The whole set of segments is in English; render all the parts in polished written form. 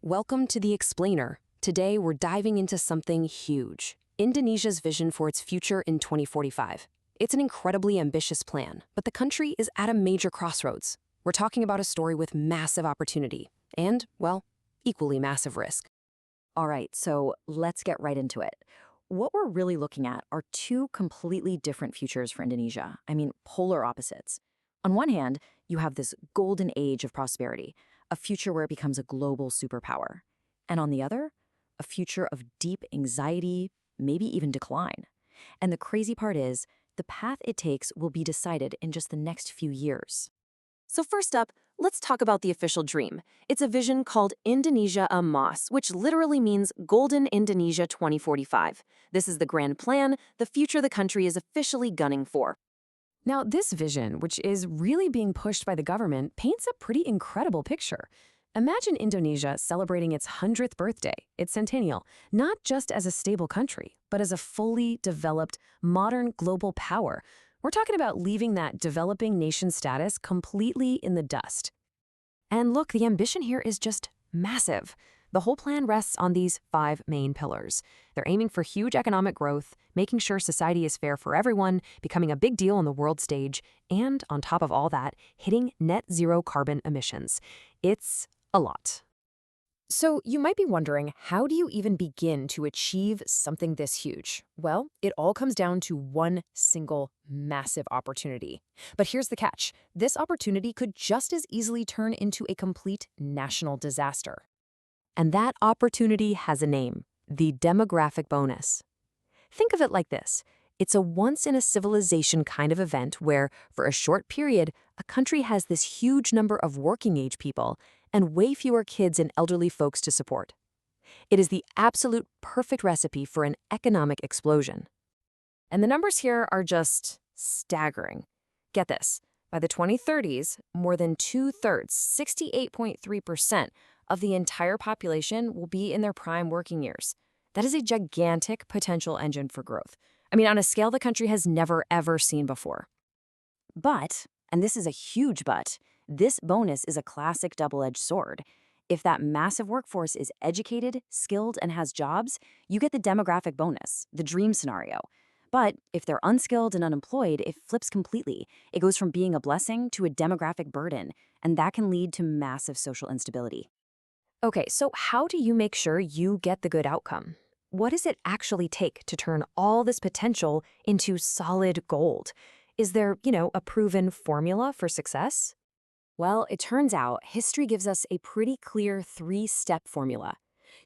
Welcome to The Explainer. Today, we're diving into something huge. Indonesia's vision for its future in 2045. It's an incredibly ambitious plan, but the country is at a major crossroads. We're talking about a story with massive opportunity and, well, equally massive risk. All right, so let's get right into it. What we're really looking at are two completely different futures for Indonesia. Polar opposites. On one hand, you have this golden age of prosperity, a future where it becomes a global superpower. And on the other, a future of deep anxiety, maybe even decline. And the crazy part is, the path it takes will be decided in just the next few years. So first up, let's talk about the official dream. It's a vision called Indonesia Emas, which literally means Golden Indonesia 2045. This is the grand plan, the future the country is officially gunning for. Now, this vision, which is really being pushed by the government, paints a pretty incredible picture. Imagine Indonesia celebrating its 100th birthday, its centennial, not just as a stable country, but as a fully developed, modern global power. We're talking about leaving that developing nation status completely in the dust. And look, the ambition here is just massive. The whole plan rests on these 5 main pillars. They're aiming for huge economic growth, making sure society is fair for everyone, becoming a big deal on the world stage, and on top of all that, hitting net zero carbon emissions. It's a lot. So you might be wondering, how do you even begin to achieve something this huge? Well, it all comes down to one single massive opportunity. But here's the catch. This opportunity could just as easily turn into a complete national disaster. And that opportunity has a name, the demographic bonus. Think of it like this. It's a once-in-a-civilization kind of event where, for a short period, a country has this huge number of working-age people and way fewer kids and elderly folks to support. It is the absolute perfect recipe for an economic explosion. And the numbers here are just staggering. Get this. By the 2030s, more than 2/3, 68.3%, of the entire population will be in their prime working years. That is a gigantic potential engine for growth. On a scale the country has never, ever seen before. But, and this is a huge but, this bonus is a classic double-edged sword. If that massive workforce is educated, skilled, and has jobs, you get the demographic bonus, the dream scenario. But if they're unskilled and unemployed, it flips completely. It goes from being a blessing to a demographic burden, and that can lead to massive social instability. Okay, so how do you make sure you get the good outcome? What does it actually take to turn all this potential into solid gold? Is there, a proven formula for success? Well, it turns out history gives us a pretty clear 3-step formula.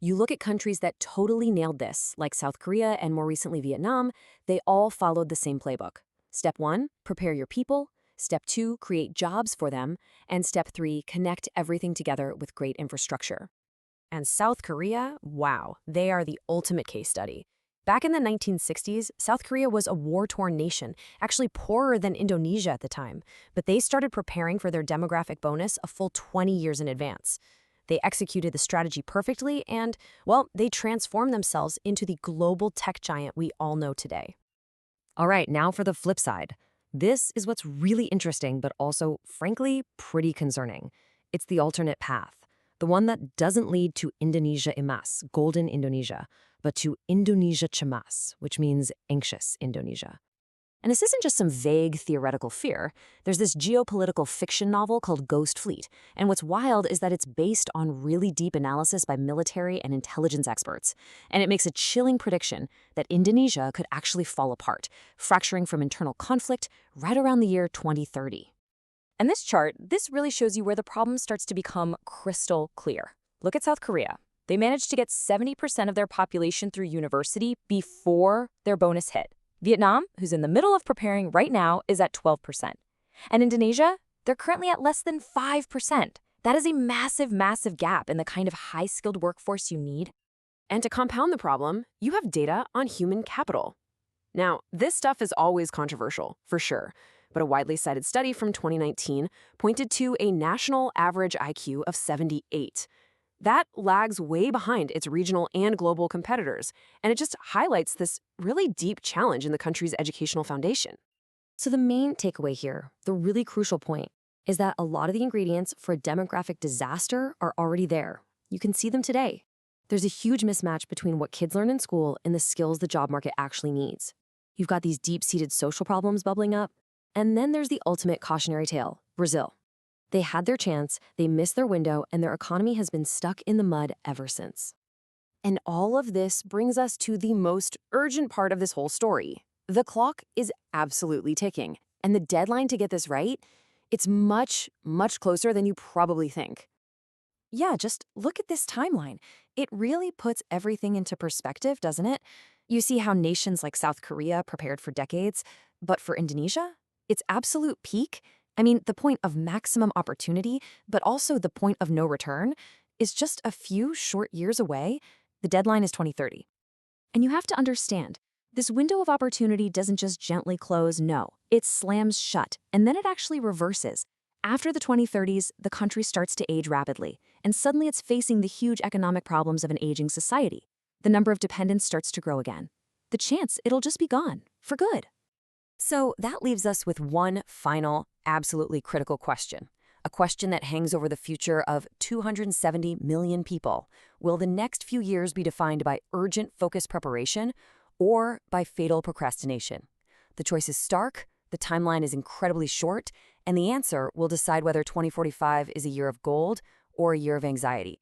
You look at countries that totally nailed this, like South Korea and more recently Vietnam, they all followed the same playbook. Step 1, prepare your people. Step 2, create jobs for them. And Step 3, connect everything together with great infrastructure. And South Korea, wow, they are the ultimate case study. Back in the 1960s, South Korea was a war-torn nation, actually poorer than Indonesia at the time, but they started preparing for their demographic bonus a full 20 years in advance. They executed the strategy perfectly and, well, they transformed themselves into the global tech giant we all know today. All right, now for the flip side. This is what's really interesting, but also, frankly, pretty concerning. It's the alternate path, the one that doesn't lead to Indonesia Emas, Golden Indonesia, but to Indonesia Cemas, which means anxious Indonesia. And this isn't just some vague theoretical fear. There's this geopolitical fiction novel called Ghost Fleet, and what's wild is that it's based on really deep analysis by military and intelligence experts. And it makes a chilling prediction that Indonesia could actually fall apart, fracturing from internal conflict right around the year 2030. And this chart, this really shows you where the problem starts to become crystal clear. Look at South Korea. They managed to get 70% of their population through university before their bonus hit. Vietnam, who's in the middle of preparing right now, is at 12%. And Indonesia, they're currently at less than 5%. That is a massive, massive gap in the kind of high-skilled workforce you need. And to compound the problem, you have data on human capital. Now, this stuff is always controversial, for sure. But a widely cited study from 2019 pointed to a national average IQ of 78. That lags way behind its regional and global competitors, and it just highlights this really deep challenge in the country's educational foundation. So the main takeaway here, the really crucial point, is that a lot of the ingredients for a demographic disaster are already there. You can see them today. There's a huge mismatch between what kids learn in school and the skills the job market actually needs. You've got these deep-seated social problems bubbling up, and then there's the ultimate cautionary tale, Brazil. They had their chance, they missed their window, and their economy has been stuck in the mud ever since. And all of this brings us to the most urgent part of this whole story. The clock is absolutely ticking, and the deadline to get this right, it's much, much closer than you probably think. Yeah, just look at this timeline. It really puts everything into perspective, doesn't it? You see how nations like South Korea prepared for decades, but for Indonesia, it's absolute peak. I mean, the point of maximum opportunity, but also the point of no return, is just a few short years away. The deadline is 2030. And you have to understand, this window of opportunity doesn't just gently close, no. It slams shut, and then it actually reverses. After the 2030s, the country starts to age rapidly, and suddenly it's facing the huge economic problems of an aging society. The number of dependents starts to grow again. The chance it'll just be gone, for good. So that leaves us with one final, absolutely critical question. A question that hangs over the future of 270 million people. Will the next few years be defined by urgent focused preparation or by fatal procrastination? The choice is stark, the timeline is incredibly short, and the answer will decide whether 2045 is a year of gold or a year of anxiety.